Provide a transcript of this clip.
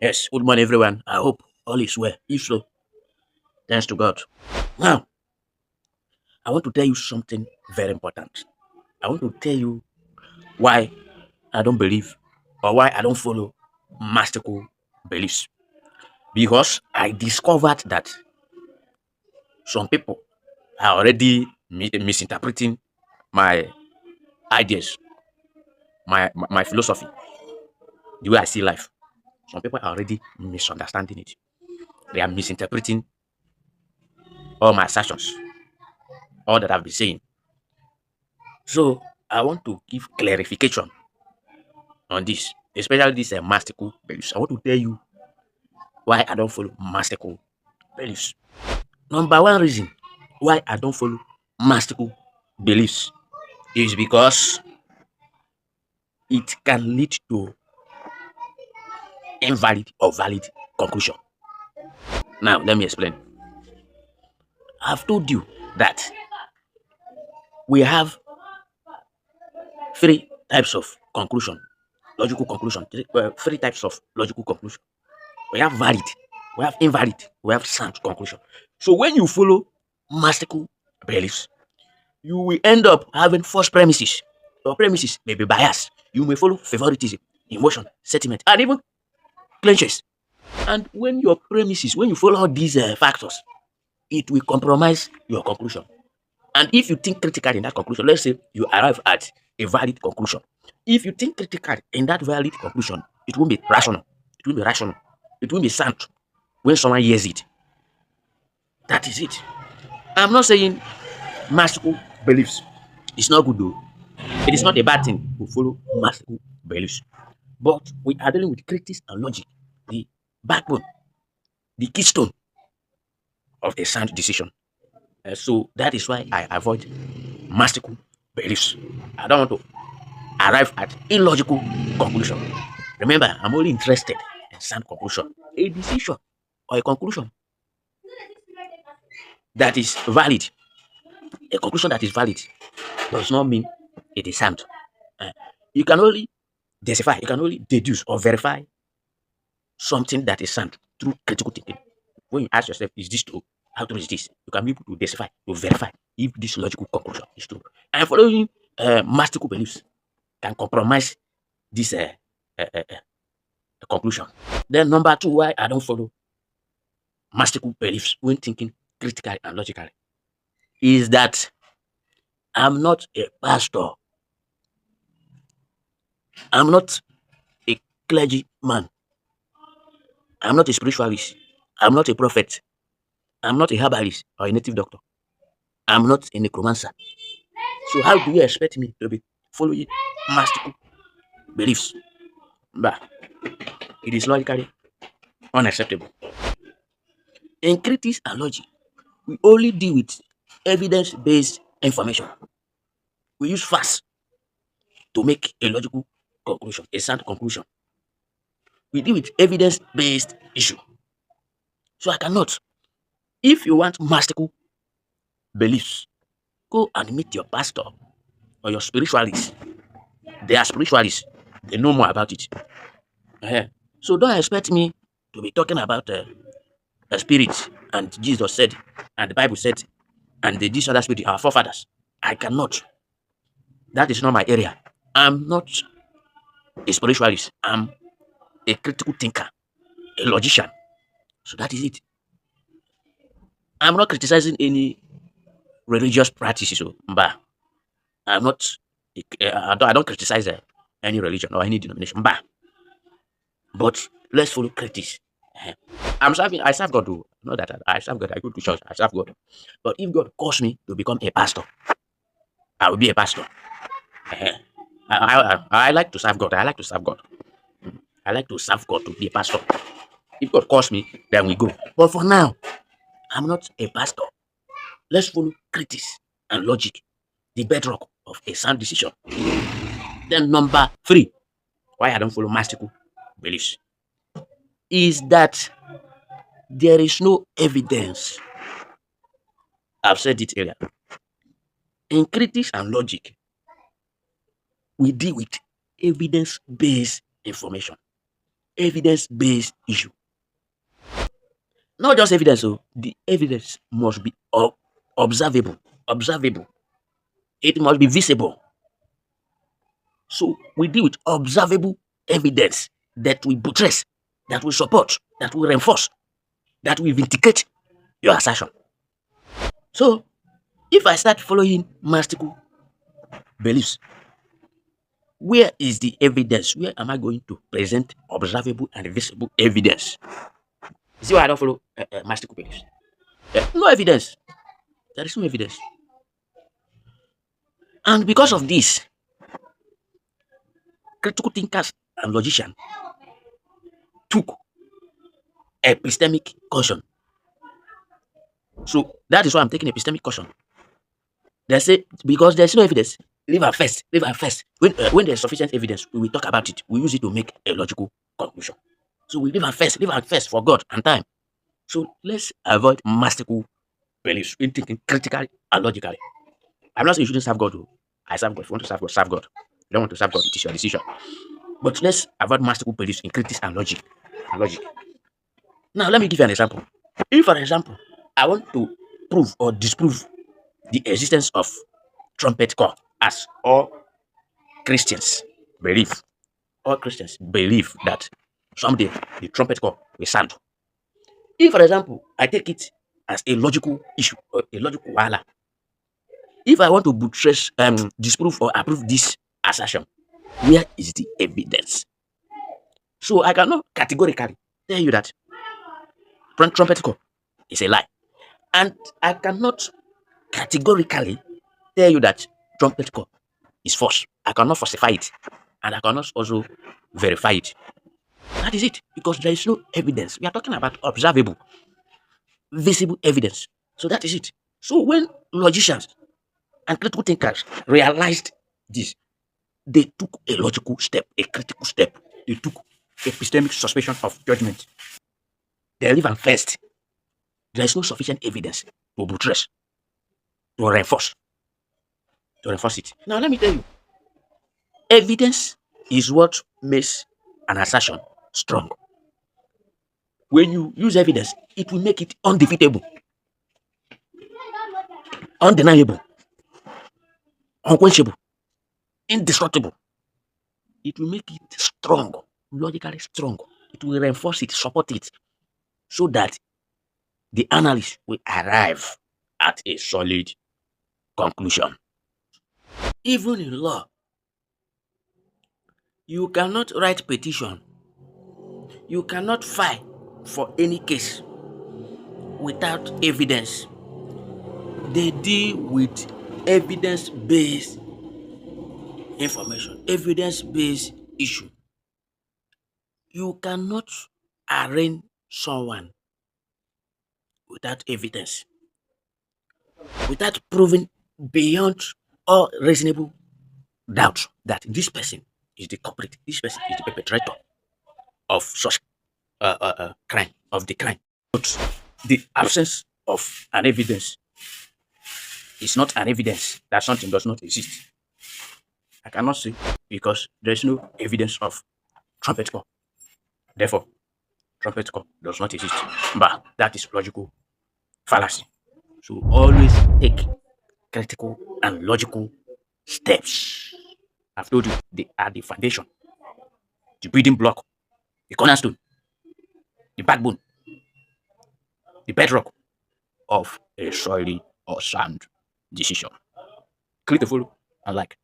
Yes, good morning, everyone. I hope all is well. If so, thanks to God. Now, I want to tell you something very important. I want to tell you why I don't believe or why I don't follow mystical beliefs. Because I discovered that some people are already misinterpreting my ideas, my philosophy, the way I see life. Some people are already misunderstanding it. They are misinterpreting all my assertions, all that I've been saying. So I want to give clarification on this, especially this mastical beliefs. I want to tell you why I don't follow mastical beliefs. Number one reason why I don't follow mastical beliefs is because it can lead to invalid or valid conclusion. Now, let me explain. I've told you that we have three types of conclusion, logical conclusion, three types of logical conclusion. We have valid, we have invalid, we have sound conclusion. So when you follow mastical beliefs, you will end up having false premises. Your premises may be biased. You may follow favoritism, emotion, sentiment, and even clenches. And when you follow all these factors, it will compromise your conclusion. And if you think critically in that conclusion, let's say you arrive at a valid conclusion. If you think critically in that valid conclusion, it won't be rational. It won't be rational. It won't be sound when someone hears it. That is it. I'm not saying masterful beliefs is not good though. It is not a bad thing to follow masterful beliefs. But we are dealing with critics and logic, the backbone, the keystone of a sound decision. So that is why I avoid masterful beliefs. I don't want to arrive at illogical conclusion. Remember, I'm only interested in sound conclusion, a decision or a conclusion that is valid. A conclusion that is valid does not mean it is sound. Uh, you can only decipher, you can only deduce or verify something that is sound through critical thinking. When you ask yourself, is this true? How true is this? You can be able to decipher, to verify if this logical conclusion is true. And following mastical beliefs can compromise this conclusion. Then number two, why I don't follow mastical beliefs when thinking critically and logically is that I'm not a pastor. I'm not a clergyman. I'm not a spiritualist. I'm not a prophet. I'm not a herbalist or a native doctor. I'm not a necromancer. So how do you expect me to be following mastical beliefs? But it is logically unacceptable. In critics and logic, we only deal with evidence-based information. We use facts to make a logical conclusion, a sound conclusion. We deal with evidence-based issue. So I cannot. If you want masterful beliefs, go and meet your pastor or your spiritualist. They are spiritualists. They know more about it. Ehen. So don't expect me to be talking about a spirit and Jesus said and the Bible said and this other spirit, our forefathers. I cannot. That is not my area. I'm not a spiritualist. I'm a critical thinker, a logician. So that is it. I'm not criticizing any religious practices. But I'm not. I don't criticize any religion or any denomination. But let's follow critics. Eh, I'm serving. I serve God. Too. Not that I serve God. I go to church. I serve God. But if God calls me to become a pastor, I will be a pastor. Eh, I like to serve God. I like to serve God. I like to serve God to be a pastor. If God calls me, then we go. But for now, I'm not a pastor. Let's follow critics and logic, the bedrock of a sound decision. Then number three, why I don't follow mystical beliefs, is that there is no evidence. I've said it earlier. In critics and logic, we deal with evidence-based information. evidence-based issue. Not just evidence, so the evidence must be observable. Observable. It must be visible. So we deal with observable evidence that will buttress, that will support, that will reinforce, that will vindicate your assertion. So if I start following mystical beliefs, where is the evidence? Where am I going to present observable and visible evidence? You see why I don't follow mystical beliefs? No evidence. There is no evidence. And because of this, critical thinkers and logicians took epistemic caution. So that is why I'm taking epistemic caution. They say because there's no evidence, leave her first, leave her first. When there's sufficient evidence, we will talk about it. We use it to make a logical conclusion. So we leave her first for God and time. So let's avoid mystical beliefs in thinking critically and logically. I'm not saying you shouldn't serve God. I serve God. If you want to serve God, serve God. If you don't want to serve God, it is your decision. But let's avoid mystical beliefs in critics and logic. Now, let me give you an example. If, for example, I want to prove or disprove the existence of trumpet call, as believe, all Christians believe that someday the trumpet call will sound. If, for example, I take it as a logical issue or a logical wala, if I want to buttress, disprove or approve this assertion, where is the evidence? So I cannot categorically tell you that trumpet call is a lie, and I cannot categorically tell you that trumpet call is false. I cannot falsify it, and I cannot also verify it. That is it, because there is no evidence. We are talking about observable, visible evidence. So that is it. So when logicians and critical thinkers realized this, they took a logical step, a critical step. They took epistemic suspension of judgment. They live and first. There is no sufficient evidence to buttress, to reinforce it. Now let me tell you, evidence is what makes an assertion strong. When you use evidence, it will make it undefeatable, undeniable, unquenchable, indestructible. It will make it strong, logically strong. It will reinforce it, support it, so that the analyst will arrive at a solid conclusion. Even in law, you cannot write petition, you cannot file for any case without evidence. They deal with evidence-based information, evidence-based issue. You cannot arraign someone without evidence, without proving beyond all reasonable doubt that this person is the culprit, this person is the perpetrator of such crime, of the crime. But the absence of an evidence is not an evidence that something does not exist. I cannot say because there is no evidence of trumpet call. Therefore, trumpet call does not exist. But that is logical fallacy. So always take critical and logical steps. I've told you they are the foundation, the building block, the cornerstone, the backbone, the bedrock of a solid or sound decision. Click the follow and like.